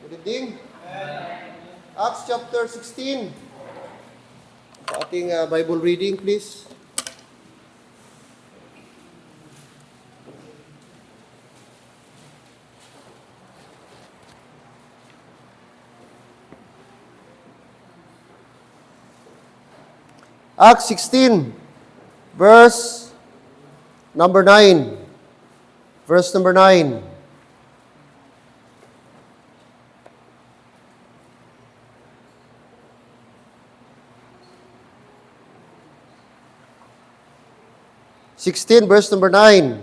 Good evening. Acts chapter 16. Sa ating Bible reading, please. Acts 16, verse number 9. Verse number 9. Verse number 9.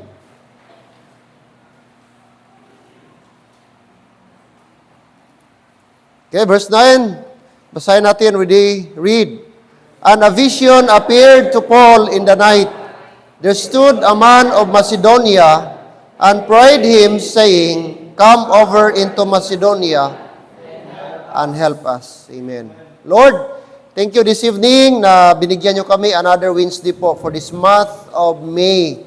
Okay, verse 9. Basahin natin, read. And a vision appeared to Paul in the night. There stood a man of Macedonia and prayed him, saying, Come over into Macedonia and help us. Amen. Lord, thank you this evening na binigyan nyo kami another Wednesday po for this month of May.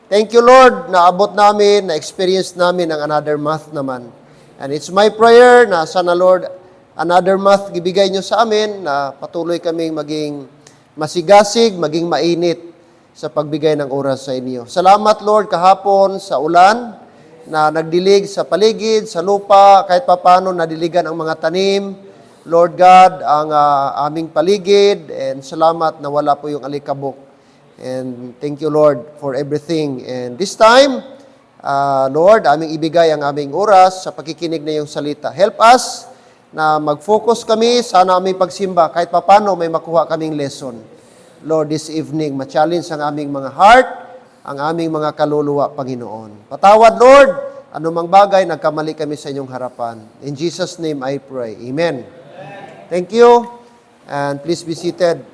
Thank you, Lord, na abot namin, na experience namin ang another month naman. And it's my prayer na sana, Lord, another month gibigay nyo sa amin na patuloy kaming maging masigasig, maging mainit sa pagbigay ng oras sa inyo. Salamat, Lord, kahapon sa ulan na nagdilig sa paligid, sa lupa, kahit papano nadiligan ang mga tanim. Lord God, ang aming paligid, and salamat na wala po yung alikabok. And thank you, Lord, for everything. And this time, Lord, aming ibigay ang aming oras sa pakikinig na yung salita. Help us na mag-focus kami, sana aming pagsimba, kahit papano may makuha kaming lesson. Lord, this evening, ma-challenge ang aming mga heart, ang aming mga kaluluwa, Panginoon. Patawad, Lord, anumang bagay, nagkamali kami sa inyong harapan. In Jesus' name I pray. Amen. Thank you. And please be seated.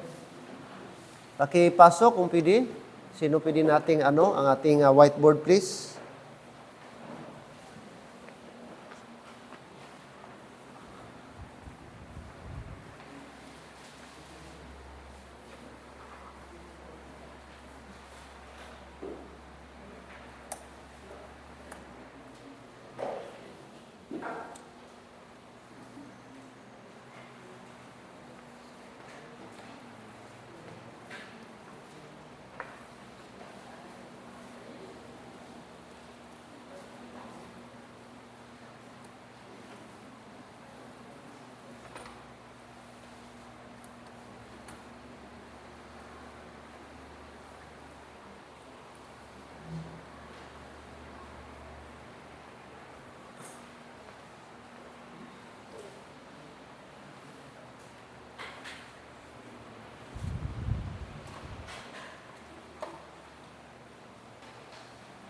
Pakipasok kung pwede. Sino pwede nating ang ating whiteboard, please?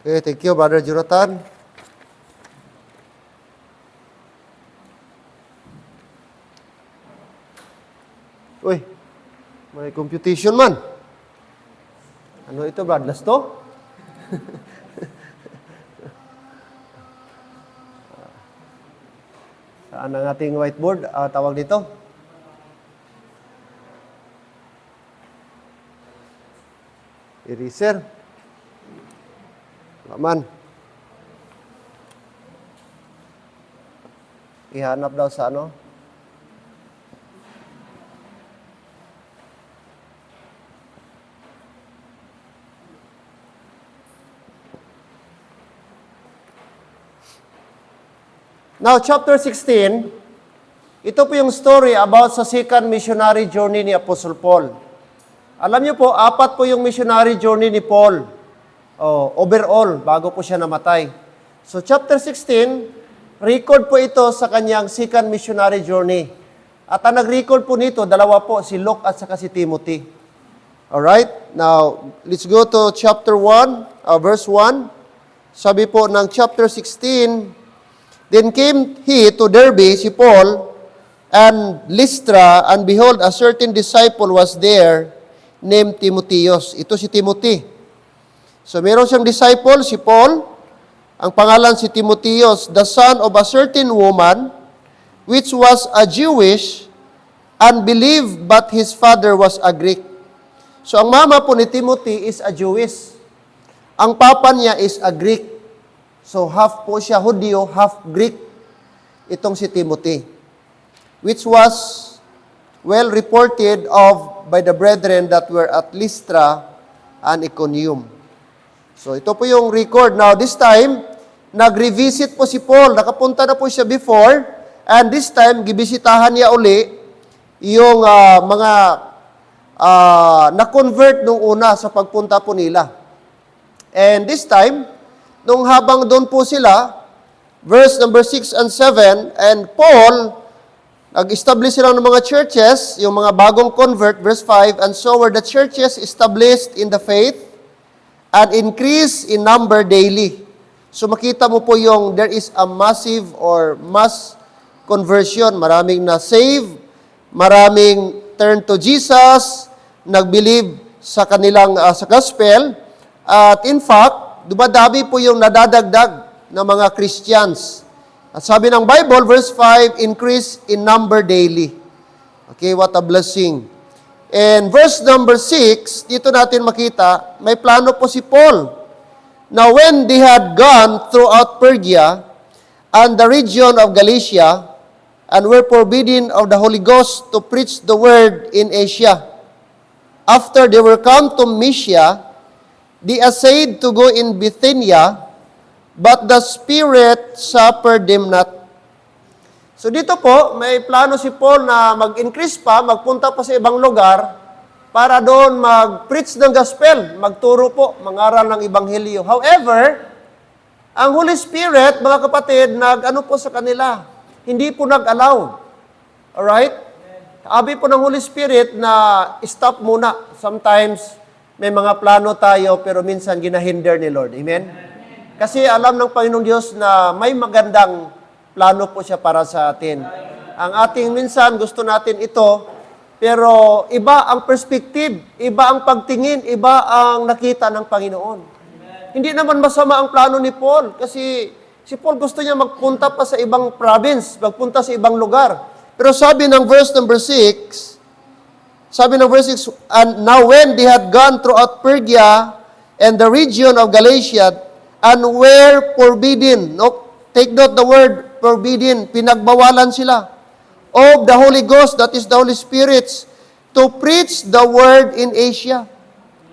Okay, thank you, Brother Jonathan. Uy, may computation man. Ano ito, Brad? Last to? Saan ang ating whiteboard? Tawag dito? Eraser. Man. Ihanap daw sa ano? Now, chapter 16, ito po yung story about sa second missionary journey ni Apostle Paul. Alam niyo po, 4 po yung missionary journey ni Paul. Overall, bago po siya namatay. So, chapter 16, record po ito sa kanyang second missionary journey. At ang nag-record po nito, 2 po, si Luke at saka si Timothy. Alright? Now, let's go to chapter 1, verse 1. Sabi po ng chapter 16, Then came he to Derbe, si Paul, and Lystra, and behold, a certain disciple was there, named Timotheus. Ito si Timothy. So, meron siyang disciple, si Paul, ang pangalan si Timotheus, the son of a certain woman, which was a Jewish, and believed, but his father was a Greek. So, ang mama po ni Timothy is a Jewish. Ang papa niya is a Greek. So, half po siya Hudyo, half Greek. itong si Timothy, which was well reported of by the brethren that were at Lystra and Iconium. So ito po yung record. Now this time, nag-revisit po si Paul. Nakapunta na po siya before, and this time, gibisitahan niya uli yung mga na-convert nung una sa pagpunta po nila. And this time, nung habang doon po sila, verse number 6 and 7, and Paul, nag-establish sila ng mga churches, yung mga bagong convert, verse 5, and so were the churches established in the faith and increase in number daily. So makita mo po yung there is a massive or mass conversion. Maraming na-save, maraming turn to Jesus, nag-believe sa kanilang sa gospel. At in fact, dumadami po yung nadadagdag ng mga Christians. At sabi ng Bible, verse 5, increase in number daily. Okay, what a blessing. And verse number 6, dito natin makita, may plano po si Paul. Now when they had gone throughout Phrygia and the region of Galatia, and were forbidden of the Holy Ghost to preach the word in Asia, after they were come to Mysia, they essayed to go in Bithynia, but the Spirit suffered them not. So dito po, may plano si Paul na mag-increase pa, magpunta pa sa ibang lugar, para doon mag-preach ng gospel, magturo po, mangaral ng ebanghelyo. However, ang Holy Spirit, mga kapatid, nag-ano po sa kanila, hindi po nag-allow. Alright? Sabi po ng Holy Spirit na stop muna. Sometimes, may mga plano tayo, pero minsan ginahinder ni Lord. Amen? Kasi alam ng Panginoong Diyos na may magandang plano po siya para sa atin. Ang ating minsan, gusto natin ito, pero iba ang perspective, iba ang pagtingin, iba ang nakita ng Panginoon. Hindi naman masama ang plano ni Paul, kasi si Paul gusto niya magpunta pa sa ibang province, magpunta sa ibang lugar. Pero sabi ng verse number 6, and now when they had gone throughout Phrygia and the region of Galatia, and were forbidden. No, take note the word forbidden. Pinagbawalan sila of the Holy Ghost, that is the Holy Spirit, to preach the word in Asia.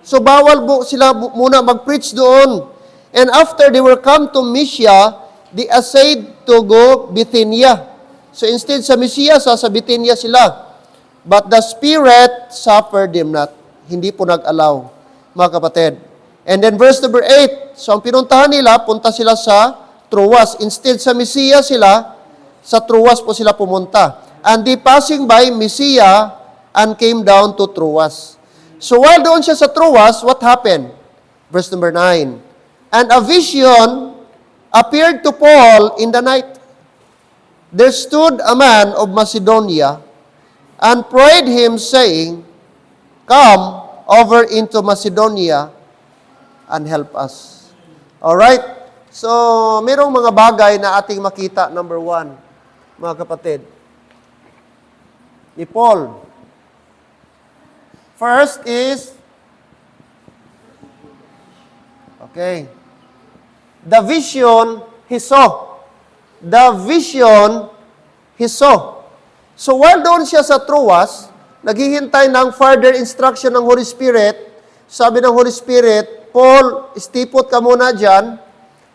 So bawal sila muna mag-preach doon. And after they were come to Mysia, they essayed to go Bithynia. So instead sa Mysia, sa Bithynia sila. But the Spirit suffered them not. Hindi po nag-allow, mga kapatid. And then verse number 8, so ang pinuntahan nila, punta sila sa Troas. Instead sa Mysia sila, sa Troas po sila pumunta. And they passing by Mysia and came down to Troas. So while doon siya sa Troas, what happened? Verse number 9, and a vision appeared to Paul in the night. There stood a man of Macedonia and prayed him, saying, come over into Macedonia and help us. Alright? So, mayroong mga bagay na ating makita. Number 1, mga kapatid, ni Paul. First is, okay, the vision he saw. The vision he saw. So, while doon siya sa Troas, naghihintay ng further instruction ng Holy Spirit, sabi ng Holy Spirit, Paul, istipot ka muna dyan,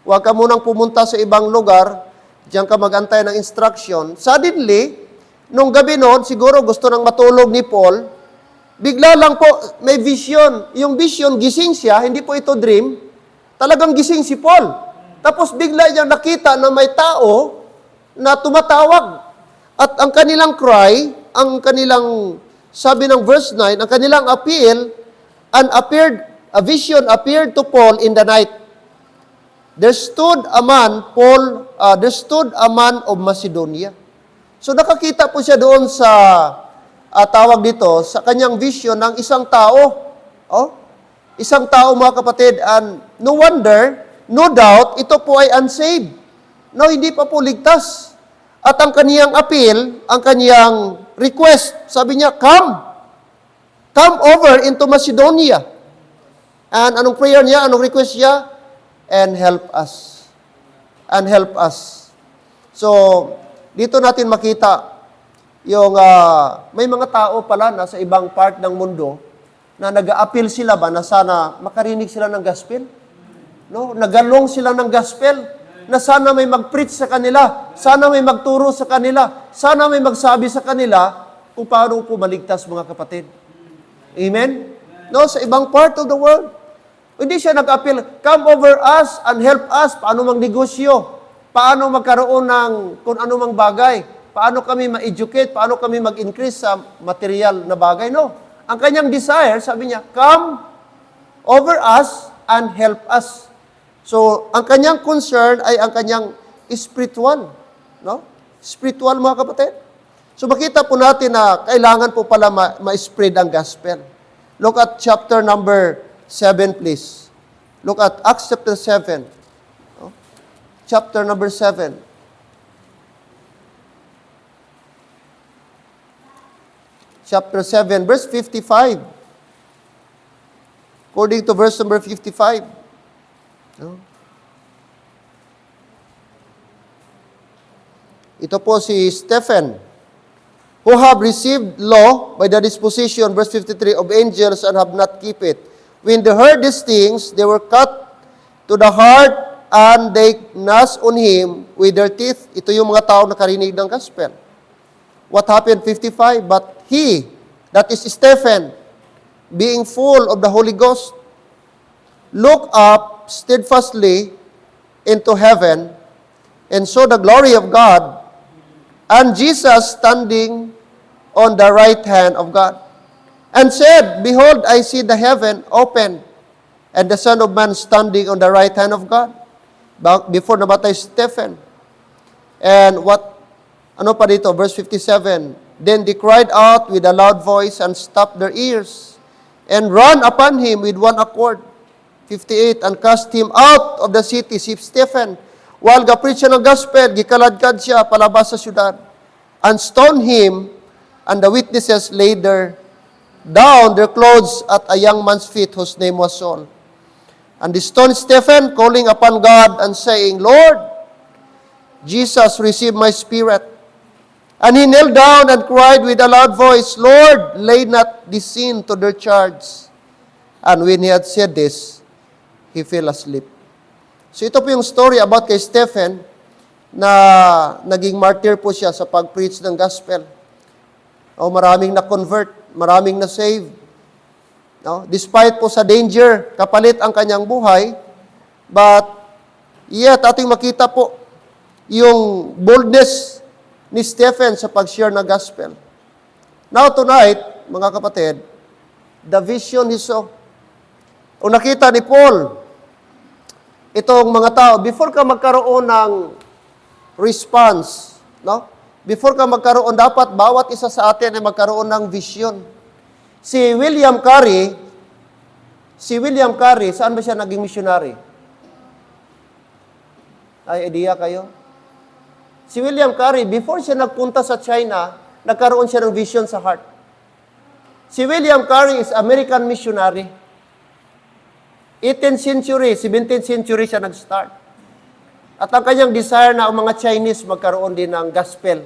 huwag ka munang pumunta sa ibang lugar, diyan ka mag-antay ng instruction. Suddenly, nung gabi noon, siguro gusto nang matulog ni Paul, bigla lang po, may vision. Yung vision, gising siya, hindi po ito dream, talagang gising si Paul. Tapos bigla niyang nakita na may tao na tumatawag. At ang kanilang cry, ang kanilang, sabi ng verse 9, ang kanilang appeal, a vision appeared to Paul in the night. There stood a man of Macedonia. So nakakita po siya doon sa tawag dito, sa kanyang vision ng isang tao. Oh, isang tao, mga kapatid, and no wonder, no doubt, ito po ay unsaved. No, hindi pa po ligtas. At ang kaniyang appeal, ang kaniyang request, sabi niya, come over into Macedonia. And anong prayer niya? Anong request niya? And help us. And help us. So, dito natin makita yung may mga tao pala na sa ibang part ng mundo na nag-a-appeal sila ba na sana makarinig sila ng gospel? No? Nagalong sila ng gospel na sana may mag-preach sa kanila, sana may magturo sa kanila, sana may magsabi sa kanila kung paano po maligtas, mga kapatid. Amen? No, sa ibang part of the world. Hindi siya nag-appeal, come over us and help us. Paano magnegosyo? Paano magkaroon ng kung ano mang bagay? Paano kami ma-educate? Paano kami mag-increase sa material na bagay? No. Ang kanyang desire, sabi niya, come over us and help us. So, ang kanyang concern ay ang kanyang spiritual. No? Spiritual, mga kapatid. So, makita po natin na kailangan po pala ma-spread ang gospel. Look at chapter number 7, please. Look at Acts chapter 7. No? Chapter number 7. Chapter 7, verse 55. According to verse number 55. No? Ito po si Stephen, who have received law by the disposition, verse 53, of angels and have not keep it. When they heard these things, they were cut to the heart and they gnashed on him with their teeth. Ito yung mga tao na karinig ng gospel. What happened? 55. But he, that is Stephen, being full of the Holy Ghost, looked up steadfastly into heaven and saw the glory of God and Jesus standing on the right hand of God, and said, Behold, I see the heaven opened, and the Son of Man standing on the right hand of God. Before namatay Stephen. And ano pa dito? Verse 57, Then they cried out with a loud voice and stopped their ears, and ran upon him with one accord. 58, and cast him out of the city, si Stephen. While ga-preach siya ng gospel, gikaladkad siya palabas sa syudad. And stoned him, and the witnesses laid down their clothes at a young man's feet, whose name was Saul. And they stoned Stephen, calling upon God, and saying, Lord, Jesus, receive my spirit. And he knelt down and cried with a loud voice, Lord, lay not this sin to their charge. And when he had said this, he fell asleep. So ito po yung story about kay Stephen na naging martyr po siya sa pag-preach ng gospel. O maraming na-convert, maraming na-save. No? Despite po sa danger, kapalit ang kanyang buhay, but yet ating makita po yung boldness ni Stephen sa pag-share ng gospel. Now tonight, mga kapatid, the vision he saw. O nakita ni Paul, itong mga tao, before ka magkaroon ng response, no? Before ka magkaroon, dapat bawat isa sa atin ay magkaroon ng vision. Si William Carey, saan ba siya naging missionary? Ay, idea kayo? Si William Carey, before siya nagpunta sa China, nagkaroon siya ng vision sa heart. Si William Carey is American missionary. 18th century, 17th century siya nag-start. At ang kanyang desire na ang mga Chinese magkaroon din ng gospel.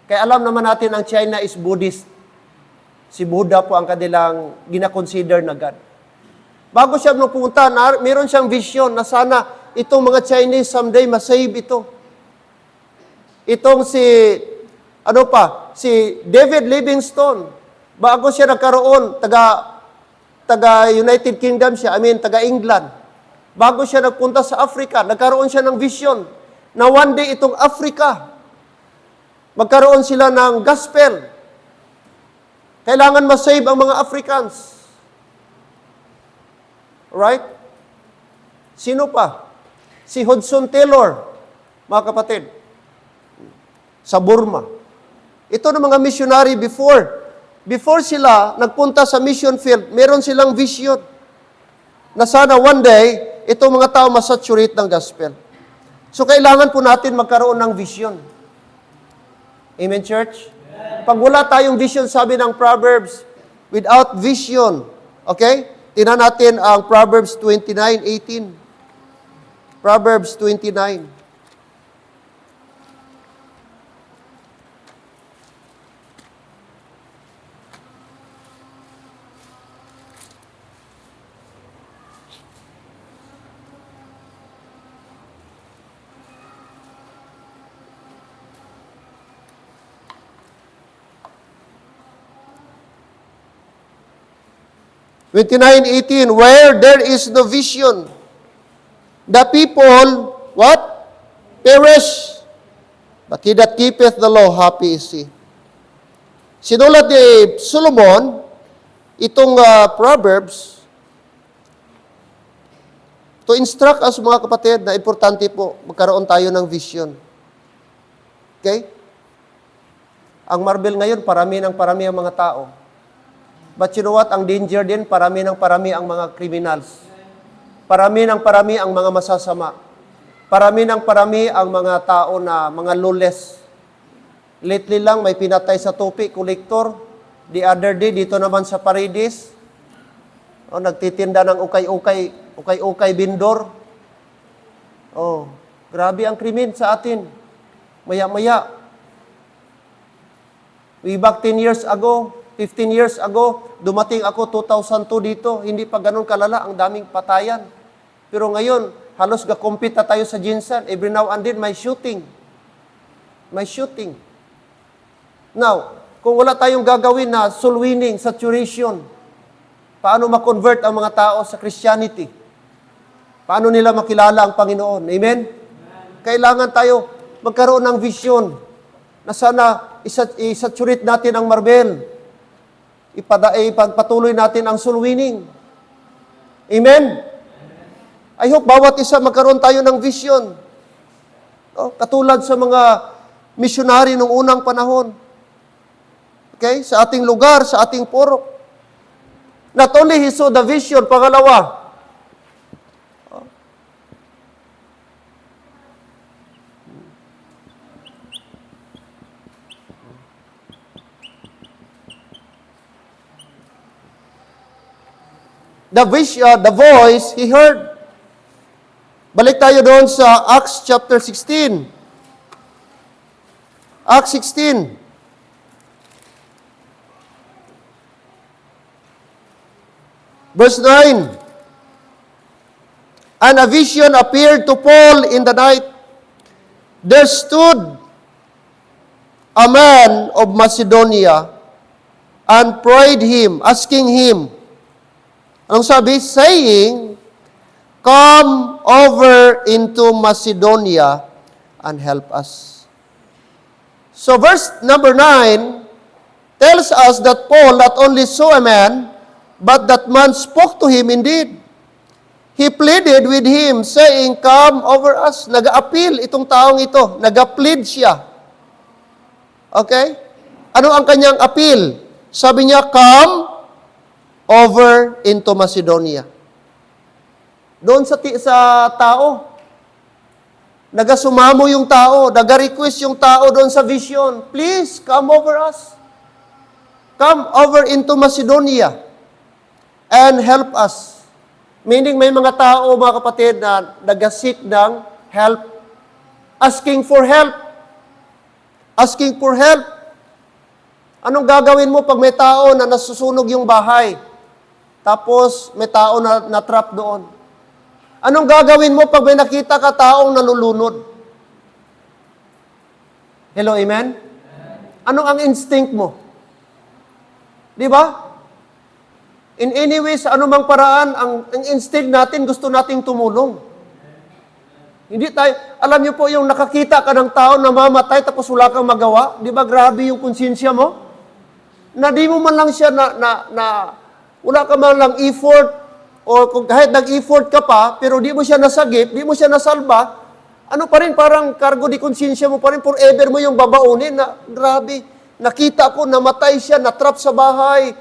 Kaya alam naman natin ang China is Buddhist. Si Buddha po ang kanilang gina-consider na God. Bago siya pumunta, meron siyang vision na sana itong mga Chinese someday masave ito. Itong si David Livingstone, bago siya nagkaroon, taga United Kingdom siya, taga England. Bago siya nagpunta sa Africa, nagkaroon siya ng vision na one day itong Africa, magkaroon sila ng gospel. Kailangan masave ang mga Africans. Right? Sino pa? Si Hudson Taylor, mga kapatid, sa Burma. Ito ng mga missionary before sila nagpunta sa mission field, meron silang vision na sana one day, itong mga tao masaturate ng gospel. So, kailangan po natin magkaroon ng vision. Amen, church? Pag wala tayong vision, sabi ng Proverbs, without vision, okay? Tingnan natin ang Proverbs 29:18. Proverbs 29. 29:18, where there is no vision, the people, what? Perish. But he that keepeth the law, happy is he. Sinulat ni Solomon, itong Proverbs, to instruct us mga kapatid na importante po magkaroon tayo ng vision. Okay? Ang marble ngayon, parami ng parami ang mga tao. But you know what? Ang danger din, parami ng parami ang mga criminals. Parami ng parami ang mga masasama. Parami ng parami ang mga tao na mga lawless. Lately lang, may pinatay sa topi, kolektor. The other day, dito naman sa Paredes, nagtitinda ng ukay-ukay bindor. Grabe ang krimen sa atin. Maya-maya. Way back 10 years ago, 15 years ago, dumating ako 2002 dito. Hindi pa ganun kalala, ang daming patayan. Pero ngayon, halos ga-compete na tayo sa Jinsan. Every now and then, may shooting. May shooting. Now, kung wala tayong gagawin na soul winning, saturation, paano ma-convert ang mga tao sa Christianity? Paano nila makilala ang Panginoon? Amen? Kailangan tayo magkaroon ng vision na sana isaturate natin ang marble. Ipagpatuloy natin ang soul winning. Amen? I hope bawat isa magkaroon tayo ng vision. Katulad sa mga missionary nung unang panahon. Okay? Sa ating lugar, sa ating purok. Not only he saw the vision, pangalawa, the voice he heard. Balik tayo doon sa Acts chapter 16. Acts 16. Verse 9. And a vision appeared to Paul in the night. There stood a man of Macedonia and prayed him, asking him, anong sabi? Saying, come over into Macedonia and help us. So verse number 9 tells us that Paul not only saw a man, but that man spoke to him indeed. He pleaded with him, saying, come over us. Nag-appeal itong taong ito. Nag-plead siya. Okay? Ano ang kanyang appeal? Sabi niya, come over into Macedonia. Doon sa tao, nagasumamo yung tao, naga-request yung tao doon sa vision, please, come over us. Come over into Macedonia and help us. Meaning may mga tao, mga kapatid, na nag-seek ng help. Asking for help. Asking for help. Anong gagawin mo pag may tao na nasusunog yung bahay? Tapos may tao na na-trap doon. Anong gagawin mo pag may nakita ka taong nalulunod? Hello, amen? Anong ang instinct mo? Di ba? In any way, sa anumang paraan, ang instinct natin, gusto nating tumulong. Hindi tayo, alam niyo po, yung nakakita ka ng tao na mamatay tapos wala kang magawa, di ba grabe yung konsensya mo? Na di mo man lang siya wala ka man lang effort, o kung kahit nag-effort ka pa, pero di mo siya nasagip, di mo siya nasalba, ano pa rin, parang cargo di konsensya mo pa rin, forever mo yung babaunin na, grabe, nakita ko, namatay siya, natrap sa bahay,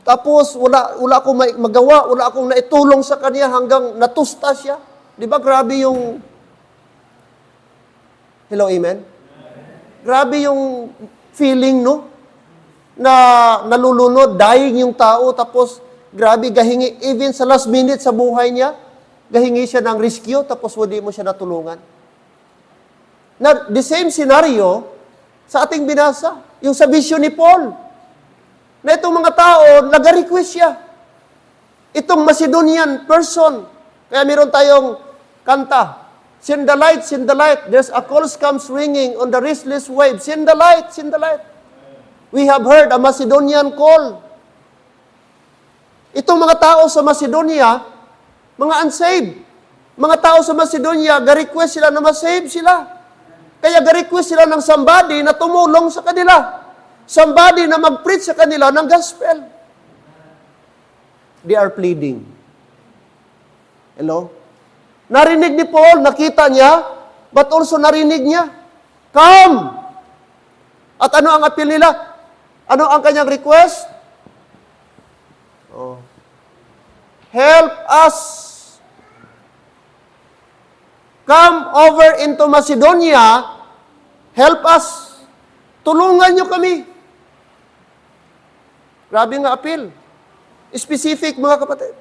tapos wala akong magawa, wala akong naitulong sa kanya hanggang natusta siya. Di ba grabe yung, hello, amen? Grabe yung feeling, no? Na nalulunod, dying yung tao, tapos grabe, gahingi, even sa last minute sa buhay niya, gahingi siya ng rescue, tapos hindi mo siya natulungan. Na, the same scenario sa ating binasa, yung sa vision ni Paul, na itong mga tao, nag-request siya. Itong Macedonian person, kaya meron tayong kanta, send the light, there's a call comes ringing on the restless wave, send the light, We have heard a Macedonian call. Itong mga tao sa Macedonia, mga unsaved. Mga tao sa Macedonia, ga-request sila na masave sila. Kaya ga-request sila ng somebody na tumulong sa kanila. Somebody na mag-preach sa kanila ng gospel. They are pleading. Hello? Narinig ni Paul, nakita niya, but also narinig niya, come! At ano ang appeal nila? Ano ang kanyang request? Oh. Help us. Come over into Macedonia. Help us. Tulungan niyo kami. Grabe nga appeal. Specific, mga kapatid.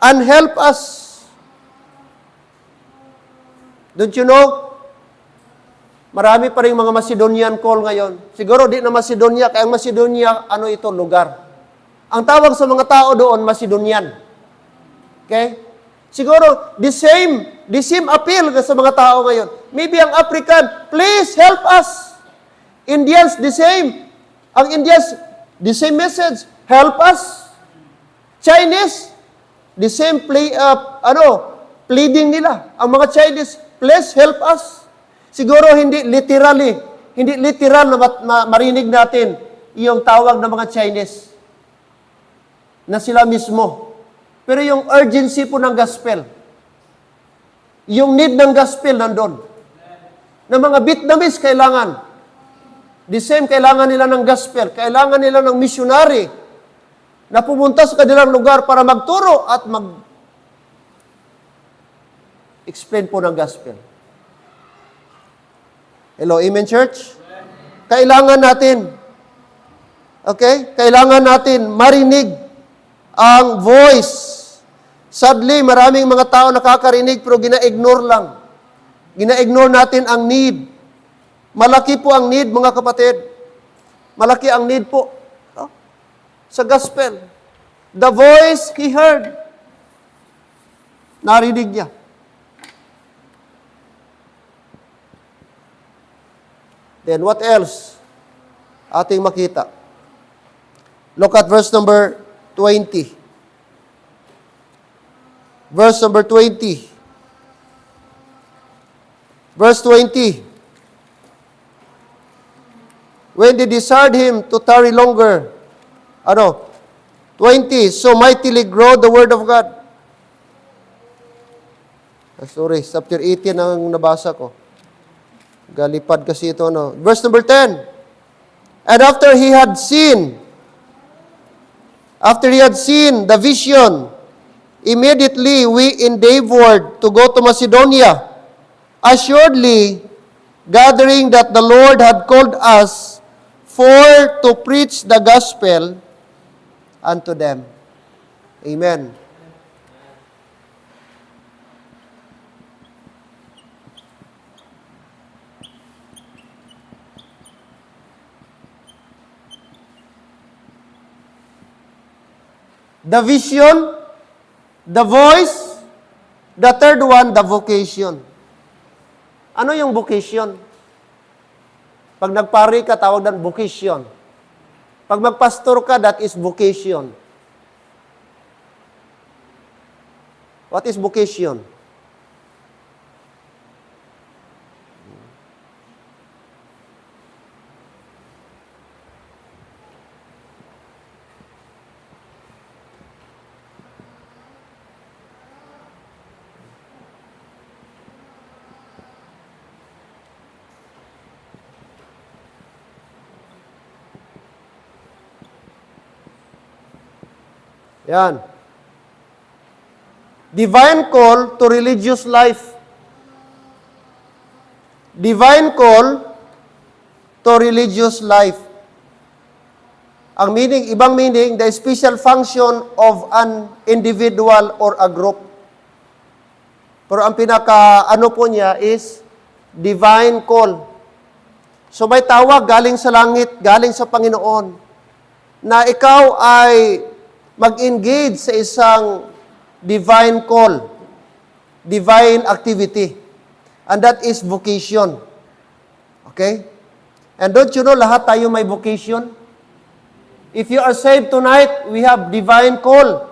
And help us. Don't you know? Marami pa rin mga Macedonian call ngayon. Siguro di na Macedonia, kaya ang Macedonia, ano ito, lugar. Ang tawag sa mga tao doon, Macedonian. Okay? Siguro, the same appeal sa mga tao ngayon. Maybe ang African, please help us. Indians, the same. Ang Indians, the same message, help us. Chinese, the same pleading nila. Ang mga Chinese, please help us. Siguro hindi literal na marinig natin yung tawag ng mga Chinese na sila mismo. Pero yung urgency po ng gospel, yung need ng gospel nandun. Na mga Vietnamese kailangan. The same, kailangan nila ng gospel. Kailangan nila ng missionary na pumunta sa kanilang lugar para magturo at explain po ng gospel. Hello, amen, church? Kailangan natin, okay? Kailangan natin marinig ang voice. Sadly, maraming mga tao nakakarinig pero gina-ignore lang. Gina-ignore natin ang need. Malaki po ang need, mga kapatid. Malaki ang need po sa gospel. The voice he heard. Narinig niya. Then what else ating makita? Look at verse number 20. Verse number 20. Verse 20. When they desired him to tarry longer, 20, so mightily grow the word of God. Sorry, chapter 18 ang nabasa ko. Galipad kasi ito, Verse number 10. And after he had seen the vision, immediately we endeavored to go to Macedonia, assuredly gathering that the Lord had called us for to preach the gospel unto them. Amen. The vision, the voice, the third one, the vocation. Ano yung vocation? Pag nagpari ka, tawag ng vocation. Pag magpastor ka, that is vocation. What is vocation? Yan. Divine call to religious life. Divine call to religious life. Ang meaning, ibang meaning, the special function of an individual or a group. Pero ang pinaka-ano po niya is divine call. So may tawag galing sa langit, galing sa Panginoon, na ikaw ay mag-engage sa isang divine call, divine activity. And that is vocation. Okay? And don't you know, lahat tayo may vocation? If you are saved tonight, we have divine call.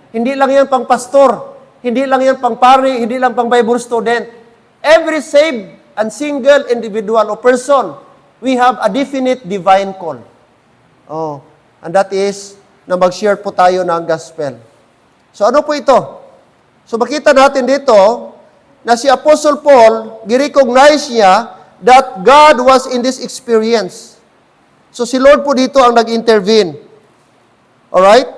Hindi lang yan pang pastor, hindi lang yan pang pari, hindi lang pang Bible student. Every saved and single individual or person, we have a definite divine call. Oh, and that is na mag-share po tayo ng gospel. So ano po ito? So makita natin dito na si Apostle Paul, girecognize niya that God was in this experience. So si Lord po dito ang nag-intervene. Alright?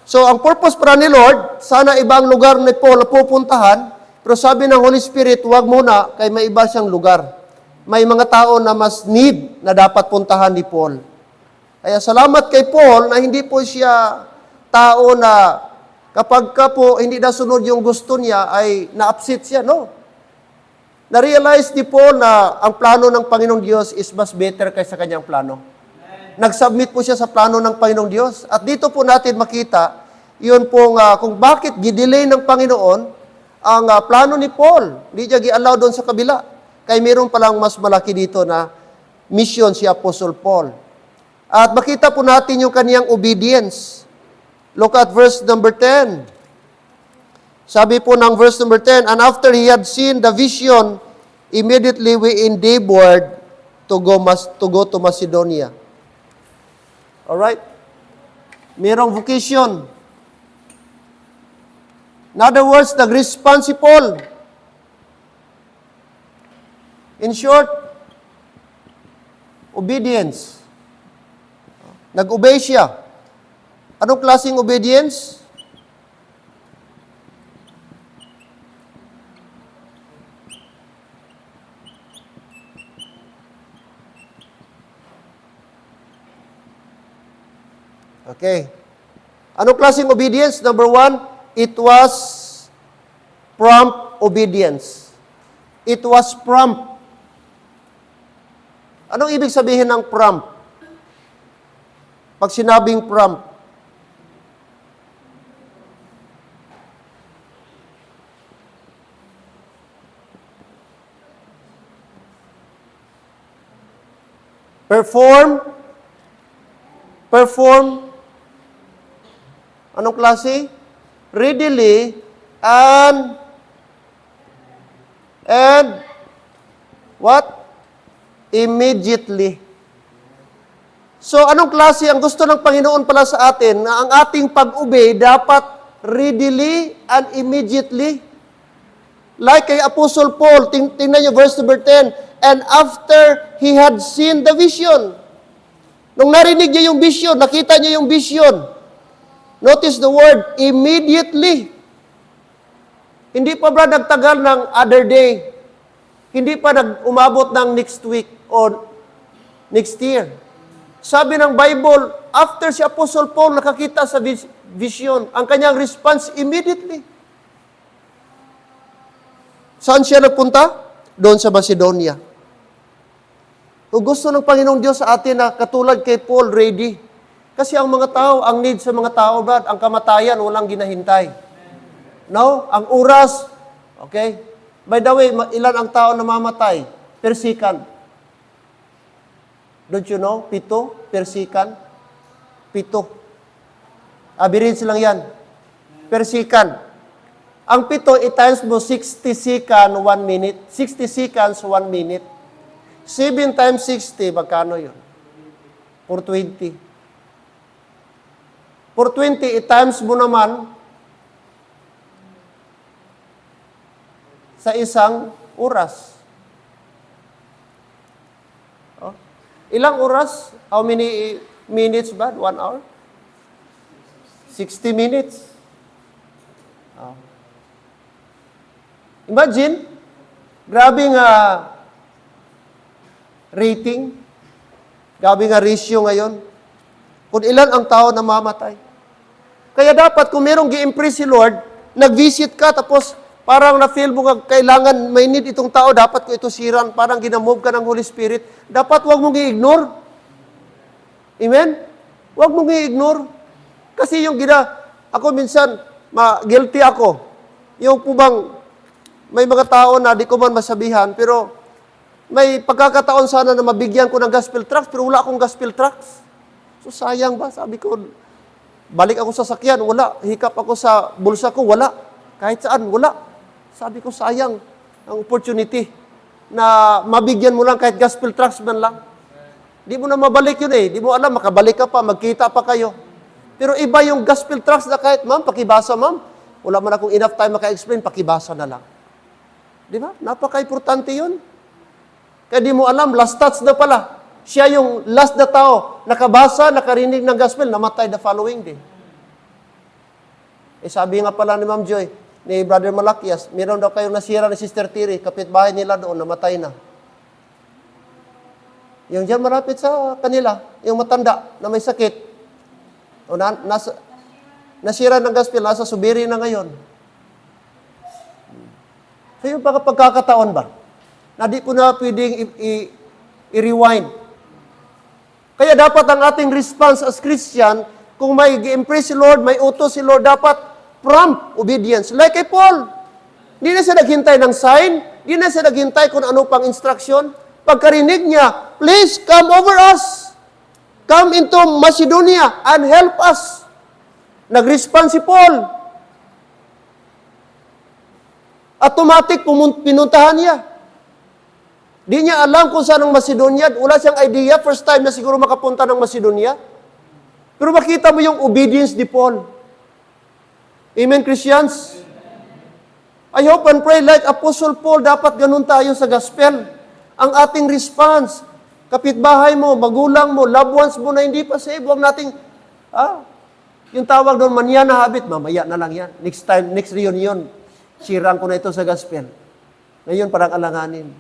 So ang purpose para ni Lord, sana ibang lugar ni Paul pupuntahan, pero sabi ng Holy Spirit, huwag muna, kay may iba siyang lugar. May mga tao na mas need na dapat puntahan ni Paul. Kaya salamat kay Paul na hindi po siya tao na kapag ka po hindi nasunod yung gusto niya ay na-upset siya. No. Na-realize ni Paul na ang plano ng Panginoong Diyos is mas better kaysa kanyang plano. Nag-submit po siya sa plano ng Panginoong Diyos. At dito po natin makita, yun pong kung bakit gidelay ng Panginoon ang plano ni Paul. Hindi niya gi-allow doon sa kabila. Kaya mayroon palang mas malaki dito na mission si Apostle Paul. At makita po natin yung kaniyang obedience. Look at verse number 10. Sabi po ng verse number 10, and after he had seen the vision, immediately we endeavored to go to Macedonia. Alright? Merong vocation. In other words, nag-respond si Paul. In short, obedience. Nag-obey siya. Anong klaseng obedience? Okay. Anong klaseng obedience? Number 1, it was prompt obedience. It was prompt. Anong ibig sabihin ng prompt? Pag sinabing prompt, perform, anong klase? Readily and what? Immediately. So, anong klase ang gusto ng Panginoon pala sa atin na ang ating pag-obey dapat readily and immediately? Like kay Apostle Paul, tingnan niyo verse number 10, and after he had seen the vision. Nung narinig niya yung vision, nakita niya yung vision. Notice the word, immediately. Hindi pa ba nagtagal ng other day? Hindi pa umabot ng next week or next year? Sabi ng Bible, after si Apostle Paul nakakita sa vision, ang kanyang response immediately. Saan siya nagpunta? Doon sa Macedonia. Kung gusto ng Panginoong Diyos sa atin na katulad kay Paul, ready. Kasi ang mga tao, ang need sa mga tao, Brad, ang kamatayan, walang ginahintay. No? Ang oras, okay? By the way, ilan ang tao na mamatay? Per second. Don't you know? 7 per second. 7. Average lang yan. Per second. Ang 7, i-times mo 60 seconds, 1 minute. 60 seconds, 1 minute. 7 times 60, magkano yun? 420. 420, i-times mo naman sa isang oras. Oh. Ilang oras? How many minutes ba? 1 hour? 60 minutes. Oh. Imagine, grabe nga rating, grabe nga ratio ngayon. Kung ilan ang tao na mamatay. Kaya dapat, kung merong gi-impress si Lord, nag-visit ka, tapos parang na-feel mo kailangan, may need itong tao, dapat ko ito siran, parang ginamove ka ng Holy Spirit, dapat wag mong i-ignore. Amen? Wag mong i-ignore. Kasi yung ako minsan, guilty ako. Yung po bang, may mga tao na di ko man masabihan, pero may pagkakataon sana na mabigyan ko ng gospel tracts, pero wala akong gospel tracts. So ko, sayang ba? Sabi ko, balik ako sa sakyan, wala. Hikap ako sa bulsa ko, wala. Kahit saan, wala. Sabi ko, sayang ang opportunity na mabigyan mo lang kahit gospel tracts man lang. Di mo na mabalik yun eh. Di mo alam, makabalik ka pa, magkita pa kayo. Pero iba yung gospel tracts na kahit, ma'am, pakibasa, ma'am. Wala man akong enough time maka-explain, pakibasa na lang. Di ba? Napaka-importante yun. Kaya di mo alam, last touch na pala. Siya yung last na tao, nakabasa, nakarinig ng gospel, namatay the following day. Sabi nga pala ni Ma'am Joy, ni Brother Malakias, meron daw kayong nasira ni Sister Tiri, kapitbahay nila doon, namatay na. Yung dyan marapit sa kanila, yung matanda na may sakit, o nasira ng gospel, nasa Subiri na ngayon. So yung pagkakataon ba, na di ko na pwedeng i-rewind. Kaya dapat ang ating response as Christian, kung may i-impress si Lord, may utos si Lord, dapat prompt obedience. Like kay Paul, di na siya naghintay ng sign, di na siya naghintay kung ano pang instruction. Pagkarinig niya, please come over us. Come into Macedonia and help us. Nag-respond si Paul. Automatic pinuntahan niya. Di niya alam kung saan ang Macedonia. Wala siyang idea. First time na siguro makapunta ng Macedonia. Pero makita mo yung obedience ni Paul. Amen, Christians? I hope and pray like Apostle Paul, dapat ganun tayo sa gospel. Ang ating response, kapitbahay mo, magulang mo, loved ones mo na hindi pa saved, huwag nating, yung tawag doon, manana habit, mamaya na lang yan. Next time, next reunion, sirang ko na ito sa gospel. Ngayon, parang alanganin.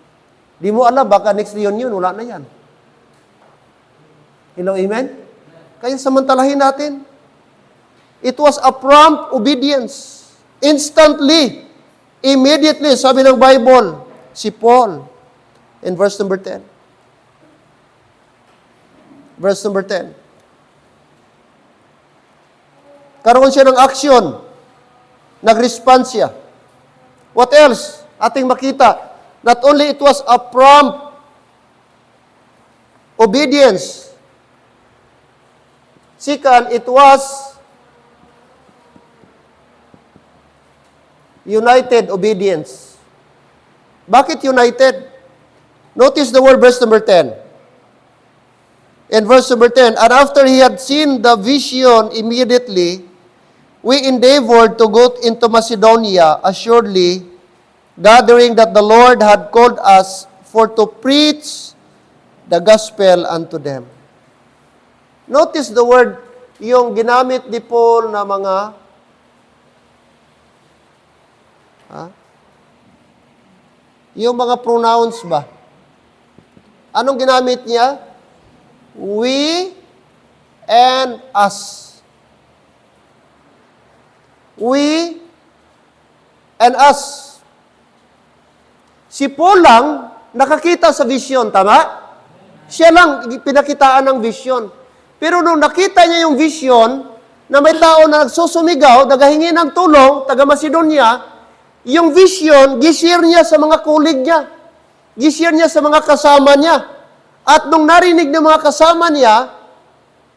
Di mo alam, baka next reunion, wala na yan. Hello, amen? Kaya samantalahin natin. It was a prompt obedience. Instantly, immediately, sabi ng Bible, si Paul, in verse number 10. Verse number 10. Karoon siya ng action. Nag-respond siya. What else? Ating makita. Not only it was a prompt obedience. Second, it was united obedience. Bakit united? Notice the word verse number 10. In verse number 10, and after he had seen the vision immediately, we endeavored to go into Macedonia, assuredly, gathering that the Lord had called us for to preach the gospel unto them. Notice the word, yung ginamit ni Paul na mga yung mga pronouns ba? Anong ginamit niya? We and us. We and us. Si Paul lang nakakita sa vision, tama? Siya lang pinakitaan ng vision. Pero nung nakita niya yung vision, na may tao na nagsusumigaw, naghahingi ng tulong, taga Macedonia, yung vision, gishare niya sa mga kulig niya. Gishare niya sa mga kasama niya. At nung narinig ng mga kasama niya,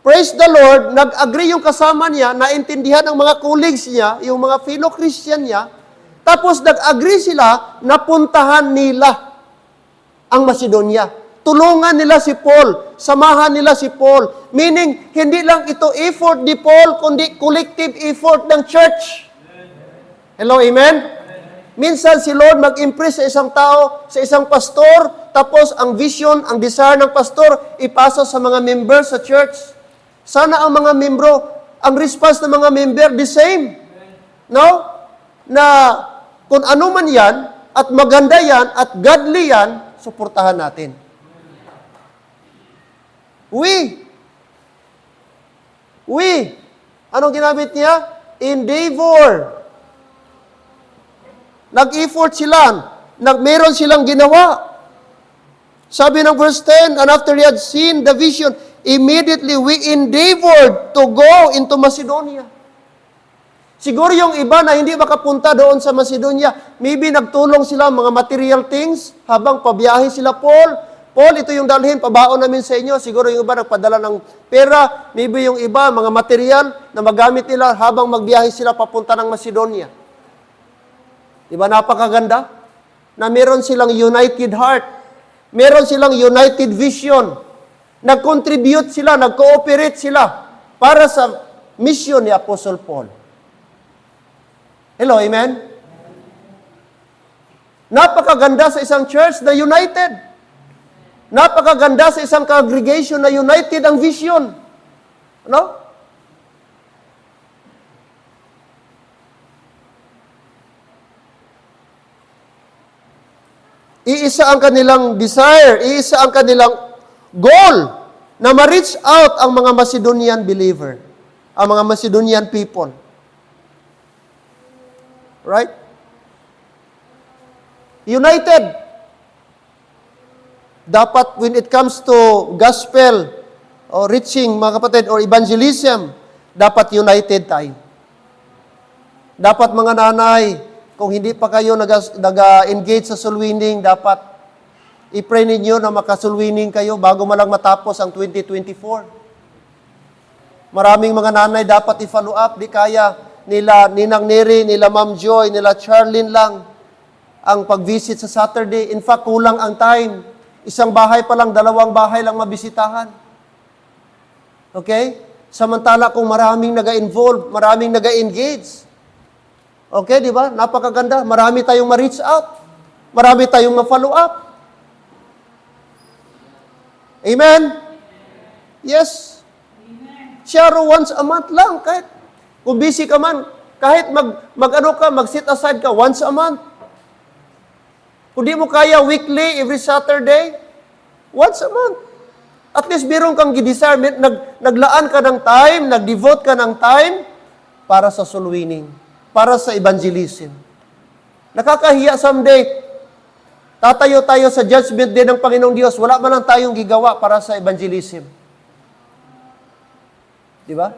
praise the Lord, nag-agree yung kasama niya, naintindihan ng mga colleagues niya, yung mga fellow Christian niya, tapos nag-agree sila na puntahan nila ang Macedonia. Tulungan nila si Paul, samahan nila si Paul. Meaning, hindi lang ito effort ni Paul, kundi collective effort ng church. Hello, amen? Minsan si Lord mag-impress sa isang tao, sa isang pastor, tapos ang vision, ang desire ng pastor, ipasa sa mga members sa church. Sana ang mga membro, ang response ng mga member, the same. No? Na kung ano man yan, at maganda yan, at godly yan, suportahan natin. We. Anong ginamit niya? Endeavor. Nag-effort sila. Meron silang ginawa. Sabi ng verse 10, and after he had seen the vision, immediately we endeavored to go into Macedonia. Siguro yung iba na hindi makapunta doon sa Macedonia, maybe nagtulong sila mga material things habang pabiyahe sila Paul, Paul, ito yung dalhin, pabaon namin sa inyo. Siguro yung iba nagpadala ng pera, maybe yung iba, mga material na magamit nila habang magbiyahe sila papunta ng Macedonia. Di ba napakaganda? Na meron silang united heart. Meron silang united vision. Nag-contribute sila, nag-cooperate sila para sa mission ni Apostle Paul. Hello, amen? Napakaganda sa isang church na united. Napakaganda sa isang congregation na united ang vision. Ano? Iisa ang kanilang desire, iisa ang kanilang goal na ma-reach out ang mga Macedonian believer, ang mga Macedonian people. Right? United. Dapat when it comes to gospel or reaching, mga kapatid, or evangelism, dapat united tayo. Dapat mga nanay, kung hindi pa kayo nag-engage sa soul winning, dapat i-pray ninyo na maka-soul winning kayo bago malang matapos ang 2024. Maraming mga nanay dapat i-follow up, di kaya nila Ninang Neri, nila Ma'am Joy, nila Charlene lang ang pag-visit sa Saturday. In fact, kulang ang time. Isang bahay pa lang, 2 bahay lang mabisitahan. Okay? Samantala kung maraming naga-involve, maraming naga-engage. Okay, di ba? Napakaganda. Marami tayong ma-reach out. Marami tayong ma-follow up. Amen? Yes. Sharo once a month lang. Kahit kung busy ka man, kahit mag-set aside ka once a month. Kung di mo kaya weekly, every Saturday, once a month. At least meron kang gidesire, naglaan ka ng time, nag-devote ka ng time para sa soul winning, para sa evangelism. Nakakahiya someday, tatayo tayo sa judgment day ng Panginoong Diyos, wala man lang tayong gigawa para sa evangelism. Di ba?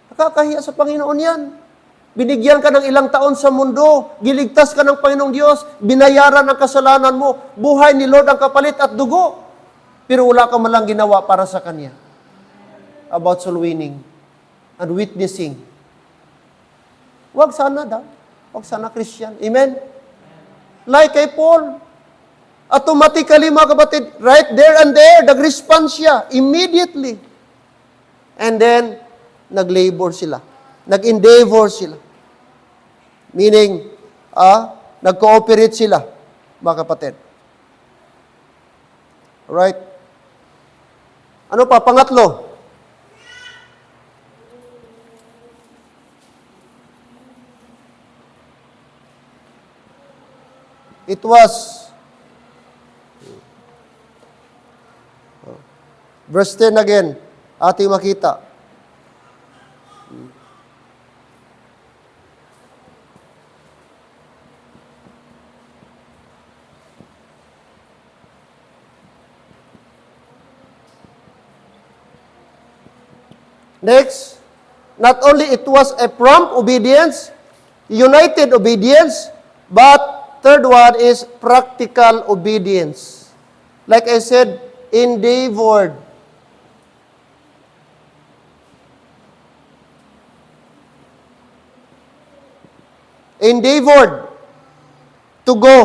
Nakakahiya sa Panginoon yan. Binigyan ka ng ilang taon sa mundo, giligtas ka ng Panginoong Diyos, binayaran ang kasalanan mo, buhay ni Lord ang kapalit at dugo. Pero wala ka man lang ginawa para sa Kanya. About soul winning and witnessing. Wag sana daw. Wag sana Christian. Amen? Like kay Paul. Automatically, mga kapatid, right there and there, nag-respond siya immediately. And then, nag-labor sila. Nag-endeavor sila. Meaning, nag-cooperate sila, mga kapatid. Alright? Ano pa? Pangatlo. It was verse 10 again, ating makita. Next, not only it was a prompt obedience, united obedience, but third one is practical obedience. Like I said, endeavored. Endeavored to go.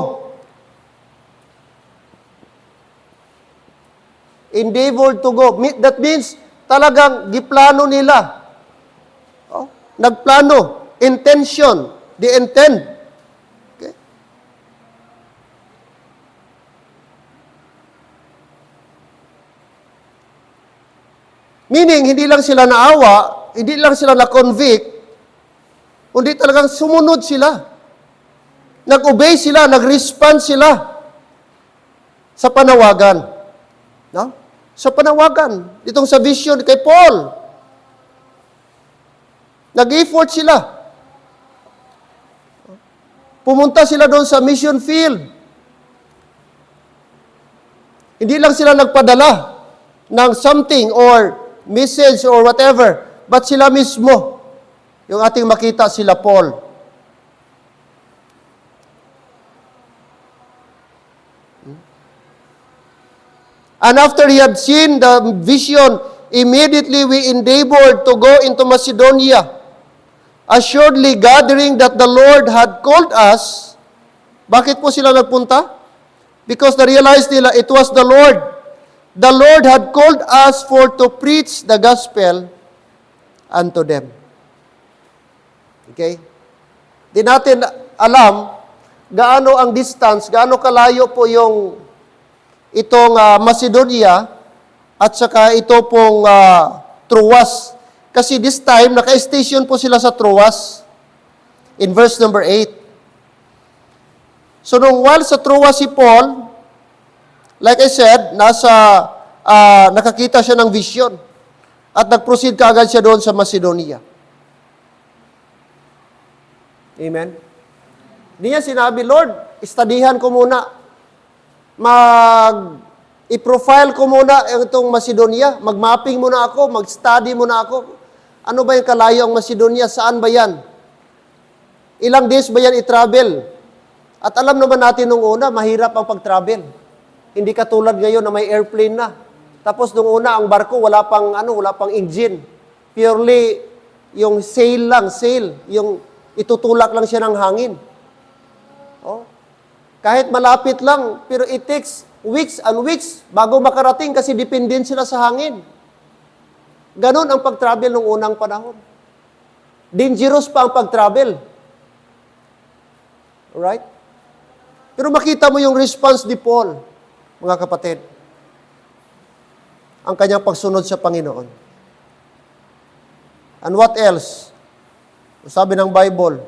Endeavored to go. That means, talagang giplano nila. Oh, nagplano. Intention. They intend. Okay? Meaning, hindi lang sila naawa, hindi lang sila na-convict, kundi talagang sumunod sila. Nag-obey sila, nag-respond sila sa panawagan. No? Sa panawagan, itong sa vision kay Paul. Nag-effort sila. Pumunta sila doon sa mission field. Hindi lang sila nagpadala ng something or message or whatever, but sila mismo, yung ating makita sila Paul. And after he had seen the vision, immediately we endeavored to go into Macedonia, assuredly gathering that the Lord had called us. Bakit po sila nagpunta? Because they realized nila it was the Lord. The Lord had called us for to preach the gospel unto them. Okay? Di natin alam gaano ang distance, gaano kalayo po yung itong Macedonia at saka ito pong Troas. Kasi this time, naka-station po sila sa Troas in verse number 8. So, nung while sa Troas si Paul, like I said, nakakita siya ng vision at nag-proceed kaagad siya doon sa Macedonia. Amen? Hindi niya sinabi, Lord, studyhan ko muna. I-profile ko muna itong Macedonia. Mag-mapping muna ako, mag-study muna ako. Ano ba yung kalayo ang Macedonia? Saan ba yan? Ilang days ba yan i-travel? At alam naman natin nung una, mahirap ang pag-travel. Hindi katulad ngayon na may airplane na. Tapos nung una, ang barko wala pang engine. Purely yung sail lang, yung itutulak lang siya ng hangin. Oh. Kahit malapit lang, pero it takes weeks and weeks bago makarating kasi dependent sila sa hangin. Ganon ang pag-travel nung unang panahon. Dangerous pa ang pag-travel. Alright? Pero makita mo yung response ni Paul, mga kapatid. Ang kanyang pagsunod sa Panginoon. And what else? Sabi ng Bible.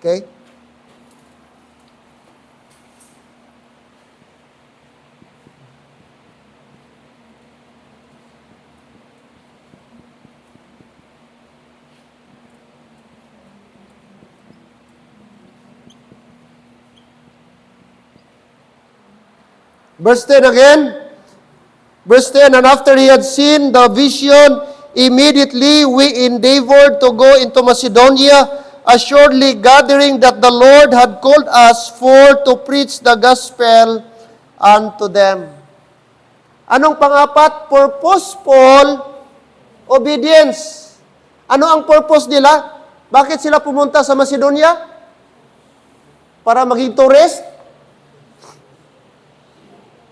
Okay? Verse 10 again. Verse 10, and after he had seen the vision, immediately we endeavored to go into Macedonia, assuredly gathering that the Lord had called us for to preach the gospel unto them. Anong pangapat? Purposeful obedience. Ano ang purpose nila? Bakit sila pumunta sa Macedonia? Para maging tourist?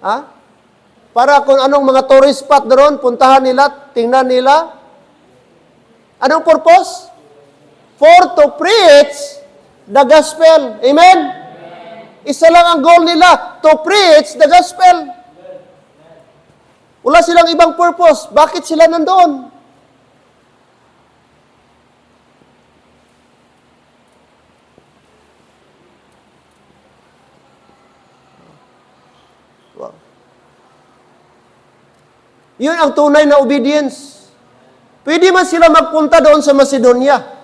Ha? Para kung anong mga tourist spot doon, puntahan nila, tingnan nila. Anong purpose? For to preach the gospel. Amen? Isa lang ang goal nila, to preach the gospel. Wala silang ibang purpose. Bakit sila nandoon? Yun ang tunay na obedience. Pwede man sila magpunta doon sa Macedonia.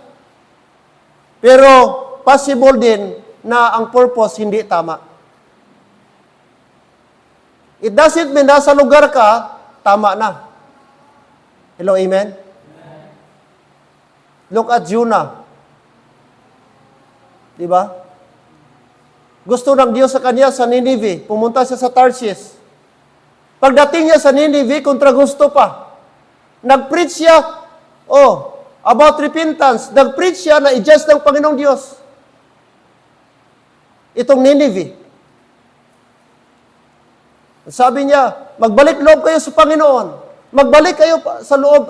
Pero possible din na ang purpose hindi tama. It doesn't mean nasa lugar ka, tama na. Hello, amen? Look at Jonah. Diba? Gusto ng Diyos sa kanya sa Nineveh. Pumunta siya sa Tarshish. Pagdating niya sa Nineveh, kontra gusto pa. Nag-preach siya, about repentance. Nag-preach siya na i-just ng Panginoong Diyos. Itong Nineveh. Sabi niya, magbalik loob kayo sa Panginoon. Magbalik kayo sa loob,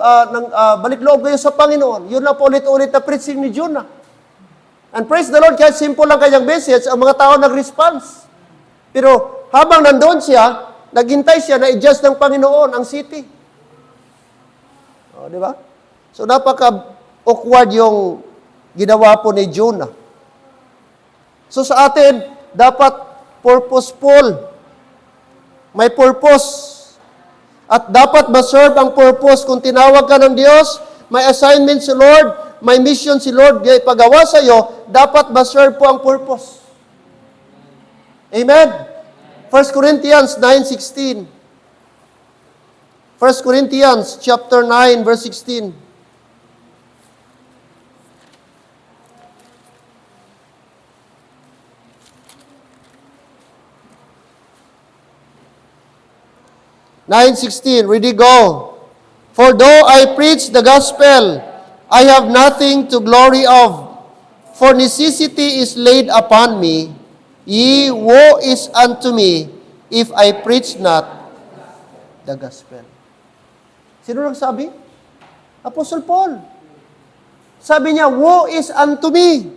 balik loob kayo sa Panginoon. Yun na po ulit-ulit na preaching ni Jonah. And praise the Lord, kahit simple lang kanyang message, ang mga tao nag-response. Pero habang nandoon siya, naghintay siya na i-just ng Panginoon ang city. Di ba? So, napaka-awkward yung ginawa po ni Jonah. So, sa atin, dapat purposeful. May purpose. At dapat ma-serve ang purpose. Kung tinawag ka ng Diyos, may assignment si Lord, may mission si Lord, ipagawa sa iyo, dapat ma-serve po ang purpose. Amen? 1 Corinthians 9:16. 1 Corinthians chapter 9, verse 16. 9:16, ready, go. For though I preach the gospel, I have nothing to glory of, for necessity is laid upon me. Woe is unto me, if I preach not the gospel. Sino nagsabi? Apostle Paul. Sabi niya, woe is unto me.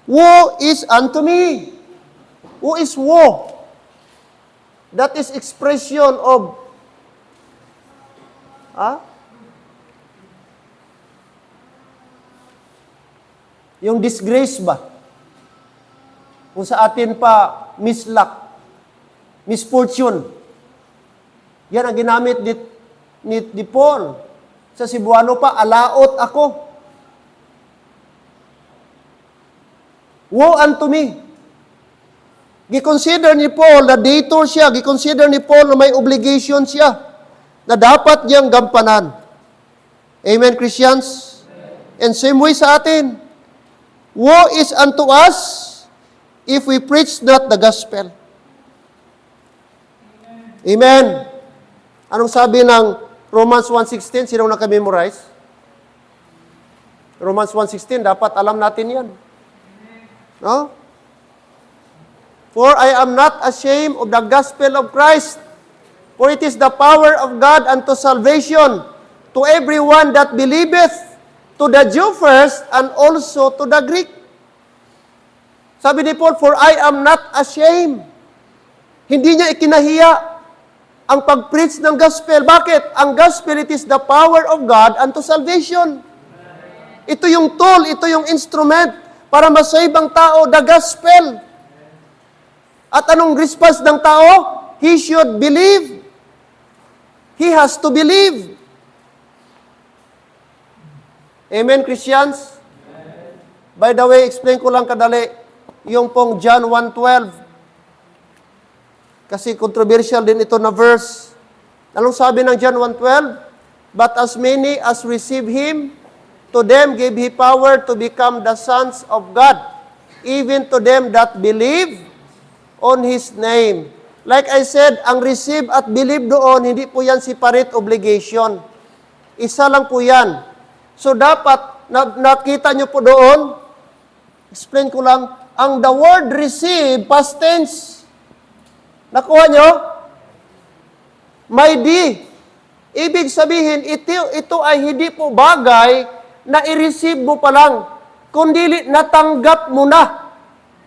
Woe is unto me. Who is woe? That is expression of yung disgrace ba? Kung sa atin pa, misluck, misfortune. Yan ang ginamit ni Paul. Sa Cebuano pa, alaot ako. Woe unto me. Giconsider ni Paul na debtor siya. Giconsider ni Paul na may obligation siya na dapat niyang gampanan. Amen, Christians? And same way sa atin. Woe is unto us if we preach not the gospel. Amen. Anong sabi ng Romans 1:16? Sinong naka-memorize? Romans 1:16, dapat alam natin yan. No? For I am not ashamed of the gospel of Christ, for it is the power of God unto salvation to everyone that believeth, to the Jew first, and also to the Greek. Sabi ni Paul, for I am not ashamed. Hindi niya ikinahiya ang pag-preach ng gospel. Bakit? Ang gospel, it is the power of God unto salvation. Ito yung tool, ito yung instrument para masave ang tao, the gospel. At anong response ng tao? He should believe. He has to believe. Amen, Christians? By the way, explain ko lang kadali yung pong John 1:12. Kasi controversial din ito na verse. Anong sabi ng John 1:12? But as many as receive Him, to them gave He power to become the sons of God, even to them that believe on His name. Like I said, ang receive at believe doon, hindi po yan separate obligation. Isa lang po yan. So dapat, nakita nyo po doon, explain ko lang, ang the word receive, past tense. Nakuha nyo? May di. Ibig sabihin, ito ay hindi po bagay na i-receive mo pa lang, kundi natanggap mo na.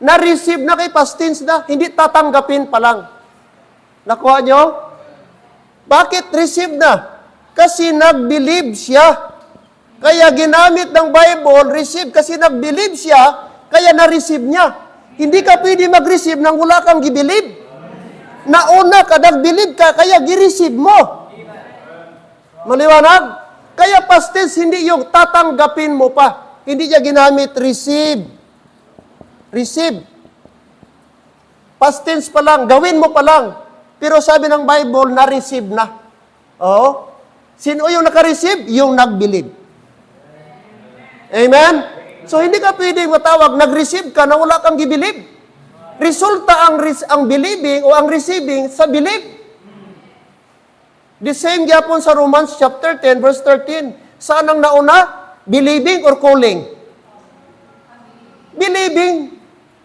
Na-receive na kay past tense na, hindi tatanggapin pa lang. Nakuha nyo? Bakit receive na? Kasi nag-believe siya. Kaya ginamit ng Bible, receive, kasi nag-believe siya, kaya na-receive niya. Hindi ka pwede mag-receive nang wala kang gi-believe. Nauna ka, nag-believe ka, kaya gi-receive mo. Maliwanag? Kaya past tense, hindi yung tatanggapin mo pa. Hindi niya ginamit receive. Receive. Past tense pa lang, gawin mo pa lang. Pero sabi ng Bible, na-receive na. Oo. Sino yung naka-receive? Yung nag-believe. Amen? So, hindi ka pwedeng matawag, nag-receive ka na wala kang gi-believe. Resulta ang believing o ang receiving sa believe. The same gyapon sa Romans chapter 10, verse 13. Saan ang nauna? Believing or calling? Believing.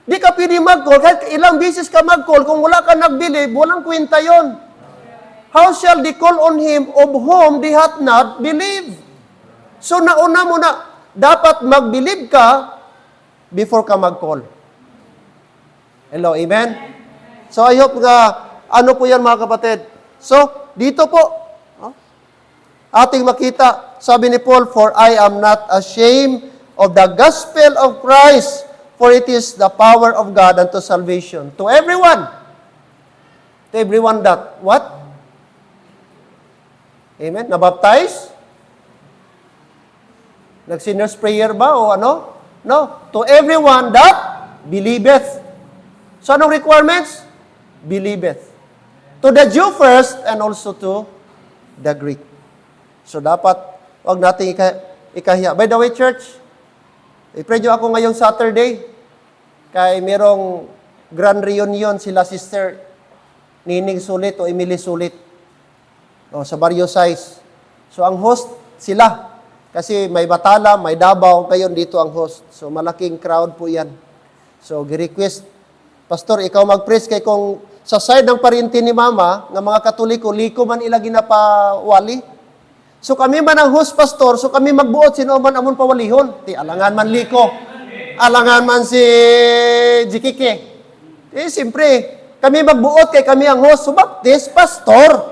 Di ka pwede mag-call. Kahit ilang beses ka mag-call, kung wala ka nag-believe, walang kwenta yon. How shall they call on Him of whom they hath not believed? So nauna mo na, dapat mag-believe ka before ka mag-call. Hello, amen? So I hope ano po yan mga kapatid. So, dito po, ating makita, sabi ni Paul, for I am not ashamed of the gospel of Christ, for it is the power of God unto salvation. To everyone. To everyone that, what? Amen? Nabaptize? Nag-sinner's prayer ba o ano? No. To everyone that believeth. So, anong requirements? Believeth. To the Jew first and also to the Greek. So, dapat, wag natin ikahiya. By the way, church, i-pray nyo ako ngayong Saturday. Kaya merong grand reunion sila Sister Nining Sulit o Emily Sulit. O, sa Barrio Size. So, ang host, sila. Kasi may Batala, may Davao, ngayon dito ang host. So, malaking crowd po yan. So, gi-request, Pastor, ikaw mag-preach kay kung sa side ng parinti ni Mama, ng mga Katoliko, liko man ila ginapawali. So, kami man ang host, Pastor, so kami magbuot, sino man amon pawalihon. Ti, alangan man liko. Alangan man si Jikike. Siyempre, kami magbuot kay kami ang host, subaptis, Pastor.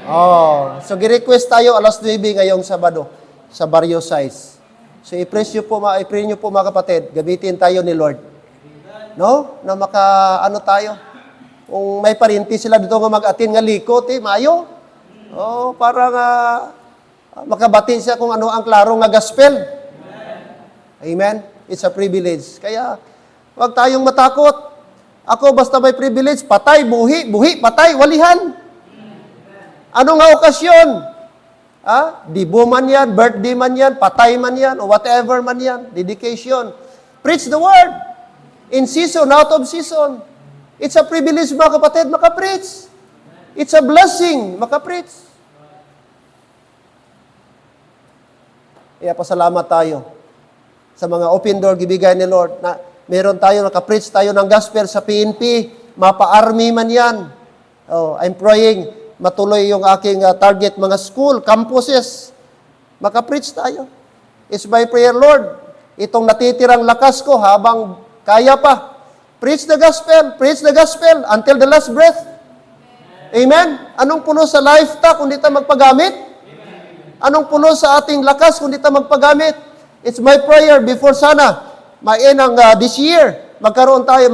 Oh, so gi-request tayo alas 9 ngayong Sabado sa Barrio Size. So i-pray nyo po mga kapatid, gamitin tayo ni Lord. No? Na tayo. Kung may parinti sila dito nga mag-atin nga liko, mayo. Oh, para nga makabati siya kung ano ang klaro nga gospel. Amen? It's a privilege. Kaya, wag tayong matakot. Ako basta may privilege, patay, buhi, patay, walihan. Ano nga okasyon? Dibo man yan, birthday man yan, patay man yan, o whatever man yan, dedication. Preach the word. In season, out of season. It's a privilege mga kapatid, makapreach. It's a blessing, makapreach. Kaya pasalamat tayo sa mga open door gibigay ni Lord na meron tayo, nakapreach tayo ng gospel sa PNP, mapa-army man yan. Oh, I'm praying matuloy yung aking target mga school, campuses. Makapreach tayo. It's my prayer, Lord. Itong natitirang lakas ko habang kaya pa. Preach the gospel until the last breath. Amen? Anong puno sa life ta kung di ta magpagamit? Anong puno sa ating lakas kung di ta magpagamit? It's my prayer before sana mainang this year, magkaroon tayo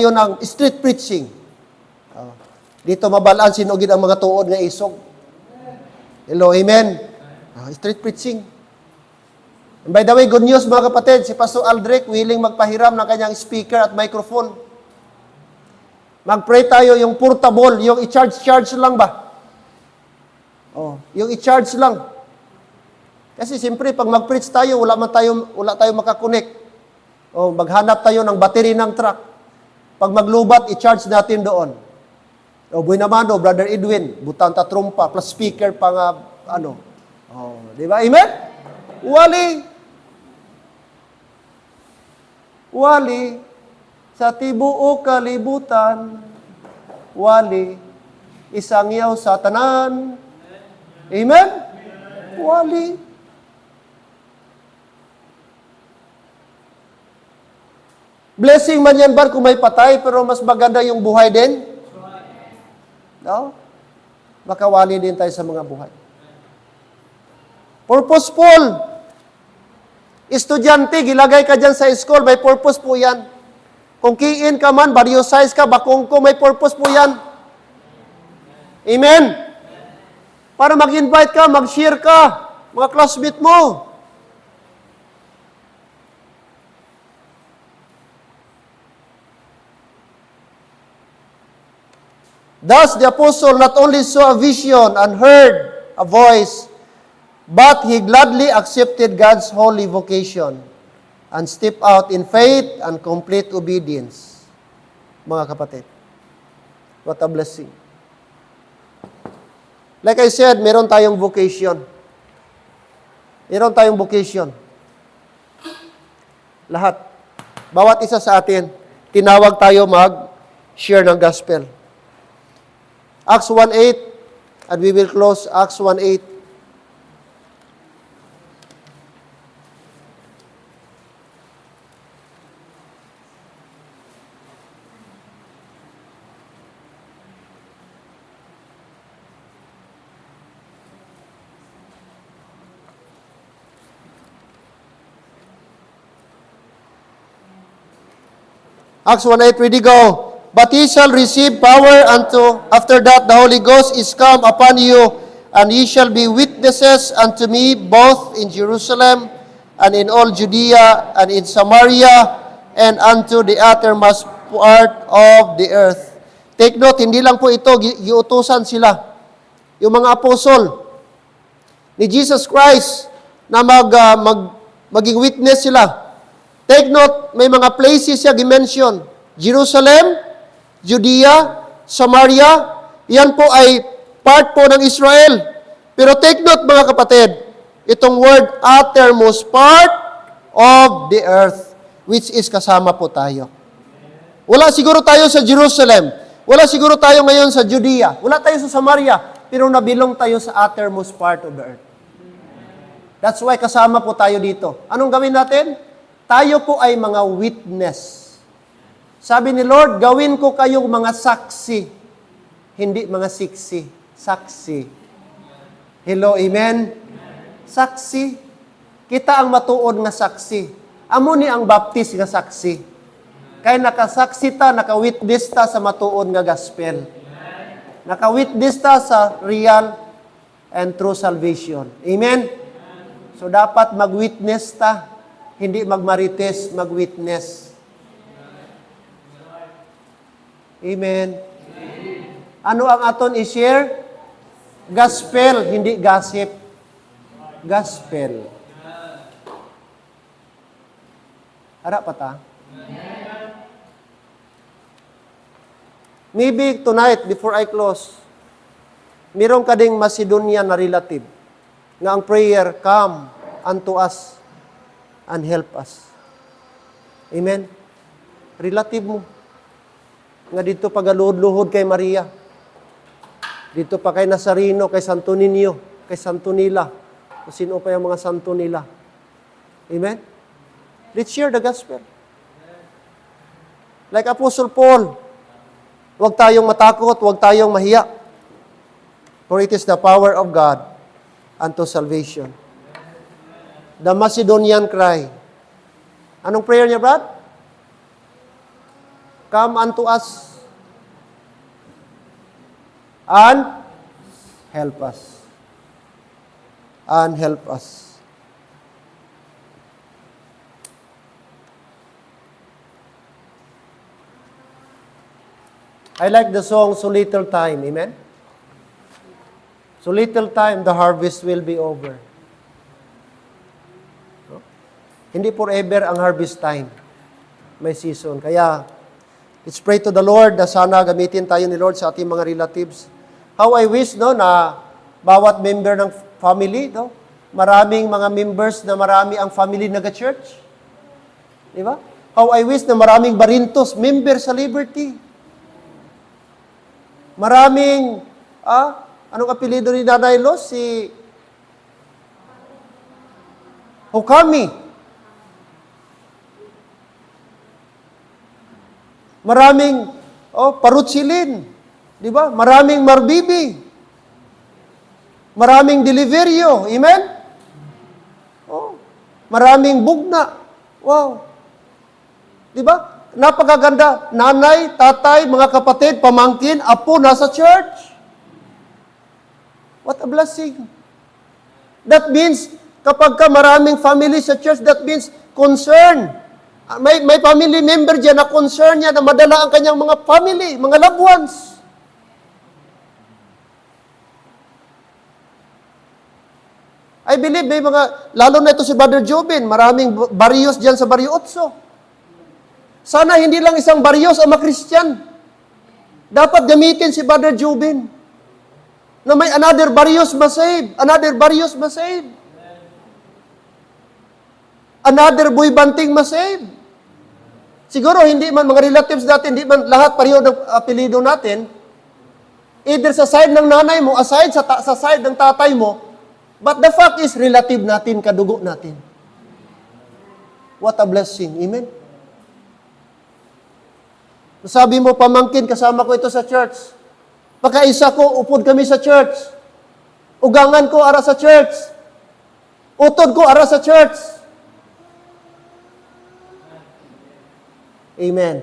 ng street preaching. Dito mabalaan sinugid ang mga tuod nga isog. Hello, amen. Street preaching. And by the way, good news mga kapatid, si Pastor Aldrich willing magpahiram ng kanyang speaker at microphone. Mag-pray tayo yung portable, yung i-charge lang ba? Oh, yung i-charge lang. Kasi siyempre pag mag-preach tayo, wala tayo makakonect. Oh, maghanap tayo ng battery ng truck. Pag maglubat, i-charge natin doon. O buhay naman, Brother Edwin, butang ta trompa, plus speaker pa nga, di ba? Amen? Wali, sa tibuok kalibutan, wali, isang yaw sa tanan. Amen? Wali. Blessing man yan ba kung may patay, pero mas maganda yung buhay din? No? Makawali din tayo sa mga buhay. Purposeful. Estudyante, gilagay ka dyan sa school, may purpose po yan. Kung kiin ka man, Barrio Size ka, bakong ko, may purpose po yan. Amen? Para mag-invite ka, mag-share ka, mga classmate mo. Thus, the apostle not only saw a vision and heard a voice, but he gladly accepted God's holy vocation and stepped out in faith and complete obedience. Mga kapatid, what a blessing. Like I said, meron tayong vocation. Meron tayong vocation. Lahat. Bawat isa sa atin, tinawag tayo mag-share ng gospel. Acts 1:8, and we will close Acts 1:8. Acts 1:8, ready, go. But ye shall receive power after that the Holy Ghost is come upon you, and ye shall be witnesses unto me both in Jerusalem and in all Judea and in Samaria and unto the uttermost part of the earth. Take note, hindi lang po ito, giutusan sila. Yung mga apostol ni Jesus Christ na maging witness sila. Take note, may mga places siya gi-mention. Jerusalem, Judea, Samaria, yan po ay part po ng Israel. Pero take note mga kapatid, itong word uttermost part of the earth, which is kasama po tayo. Wala siguro tayo sa Jerusalem. Wala siguro tayo ngayon sa Judea. Wala tayo sa Samaria. Pero nabilong tayo sa uttermost part of the earth. That's why kasama po tayo dito. Anong gawin natin? Tayo po ay mga witness. Sabi ni Lord, gawin ko kayong mga saksi. Hindi mga siksi. Saksi. Hello, amen? Saksi. Kita ang matuod nga saksi. Amo ni ang baptist nga saksi. Kaya nakasaksi ta, nakawitness ta sa matuod nga gospel. Nakawitness ta sa real and true salvation. Amen? So dapat mag-witness ta, hindi magmarites, mag-witness. Amen. Ano ang aton i-share? Gospel, hindi gossip. Gospel. Harap pa ta? Maybe tonight, before I close, meron ka ding Macedonian na relative nga ang prayer, come unto us and help us. Amen? Relative mo. Nga dito pagaluhod-luhod kay Maria. Dito pa kay Nazareno, kay Santo Niño, kay Santo Nila. O sino pa yung mga santo nila. Amen? Let's share the gospel. Like Apostle Paul, huwag tayong matakot, huwag tayong mahiya. For it is the power of God unto salvation. The Macedonian cry. Anong prayer niya, Brad? Come unto us and help us. And help us. I like the song, So Little Time. Amen? So little time, the harvest will be over. No? Hindi forever ang harvest time. May season. Kaya, let's pray to the Lord na sana gamitin tayo ni Lord sa ating mga relatives. How I wish, no, na bawat member ng family, no, maraming mga members na marami ang family naga-church. Di ba? How I wish na maraming Barintos, member sa Liberty. Maraming, anong apelido ni Nanay Los? Si Hukami. Maraming, Parutsilin. Di ba? Maraming Marbibi. Maraming Deliverio. Amen? Maraming Bugna. Wow. Di ba? Napakaganda. Nanay, tatay, mga kapatid, pamangkin, apo, nasa church. What a blessing. That means, kapag ka maraming family sa church, that means concern. May family member dyan na concern niya na madala ang kanyang mga family, mga loved ones. I believe may mga, lalo na ito si Brother Jobin, maraming barrios dyan sa Barrio Otso. Sana hindi lang isang barrios ang makristiyan. Dapat gamitin si Brother Jobin na may another barrios masave, another barrios masave, another Boy Banting masave. Siguro hindi man mga relatives natin, hindi man lahat pareho ng apelido natin, either sa side ng nanay mo, aside sa side ng tatay mo, but the fact is, relative natin, kadugo natin. What a blessing. Amen? Sabi mo, pamangkin, kasama ko ito sa church. Pagkaisa ko, upod kami sa church. Ugangan ko, ara sa church. Utod ko, ara sa church. Amen.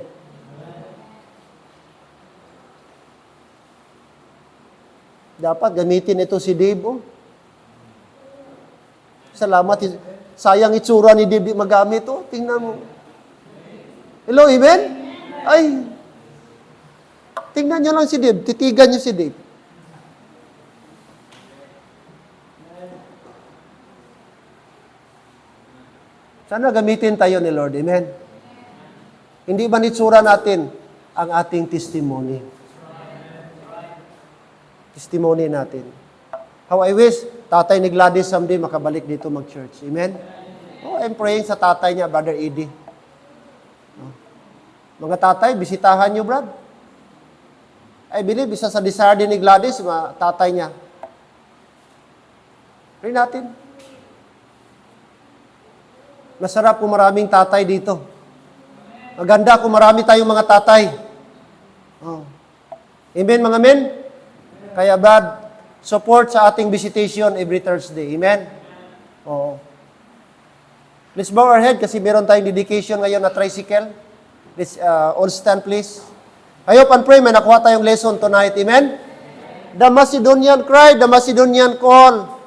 Dapat gamitin ito si Dave. Oh. Salamat. Sayang itsura ni Dave di magamit. Oh. Tingnan mo. Hello, amen? Ay, tingnan nyo lang si Dave. Titigan nyo si Dave. Sana gamitin tayo ni Lord. Amen? Hindi ba nitsura natin ang ating testimony? testimony natin. How I wish tatay ni Gladys someday makabalik dito mag-church. Amen? Oh, I'm praying sa tatay niya, Brother Eddie. Mga tatay, bisitahan niyo, Brad. I believe, isa sa desire din ni Gladys, mga tatay niya. Pray natin. Masarap kung maraming tatay dito. Maganda kung marami tayong mga tatay. Oh. Amen, mga men? Kaya, Brad, support sa ating visitation every Thursday. Amen? Oo. Let's bow our head kasi meron tayong dedication ngayon na tricycle. Let's all stand, please. I hope and pray may nakuha tayong lesson tonight. Amen? The Macedonian cry, the Macedonian call.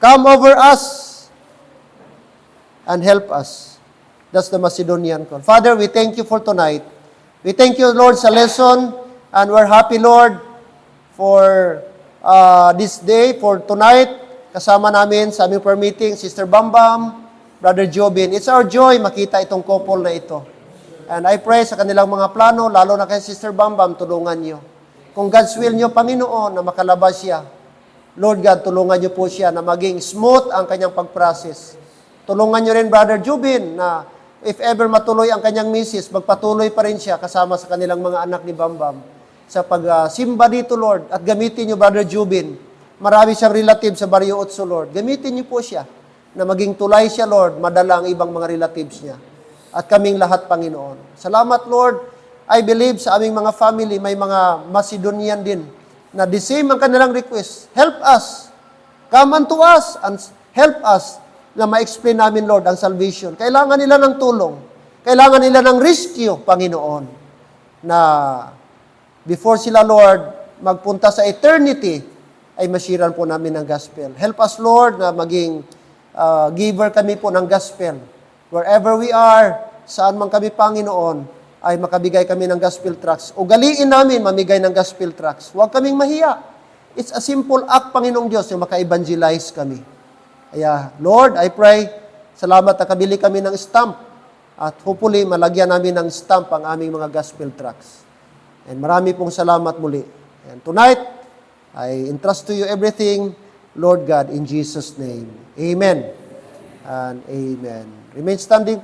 Come over us and help us. That's the Macedonian call. Father, we thank you for tonight. We thank you, Lord, sa lesson. And we're happy, Lord, for this day, for tonight. Kasama namin sa aming prayer meeting, Sister Bambam, Brother Jobin. It's our joy makita itong couple na ito. And I pray sa kanilang mga plano, lalo na kay Sister Bambam, tulungan niyo. Kung God's will niyo, Panginoon, na makalabas siya, Lord God, tulungan niyo po siya na maging smooth ang kanyang pag-process. Tulungan niyo rin, Brother Jubin, na if ever matuloy ang kanyang misis, magpatuloy pa rin siya kasama sa kanilang mga anak ni Bambam sa pag-simba dito, Lord. At gamitin niyo, Brother Jubin. Marami siyang relative sa Barrio Otso, Lord. Gamitin niyo po siya na maging tulay siya, Lord, madala ang ibang mga relatives niya. At kaming lahat, Panginoon. Salamat, Lord. I believe sa aming mga family, may mga Macedonian din na the same ang kanilang request. Help us. Come unto us and help us na ma-explain namin, Lord, ang salvation. Kailangan nila ng tulong. Kailangan nila ng rescue, Panginoon, na before sila, Lord, magpunta sa eternity, ay masiran po namin ng gospel. Help us, Lord, na maging giver kami po ng gospel. Wherever we are, saan man kami, Panginoon, ay makabigay kami ng gospel tracts. Ugaliin namin mamigay ng gospel tracts. Huwag kaming mahiya. It's a simple act, Panginoong Diyos, yung maka-evangelize kami. Kaya, Lord, I pray, salamat na kabili kami ng stamp at hopefully malagyan namin ng stamp ang aming mga gospel tracts. And marami pong salamat muli. And tonight, I entrust to you everything, Lord God, in Jesus' name. Amen and amen. Remain standing.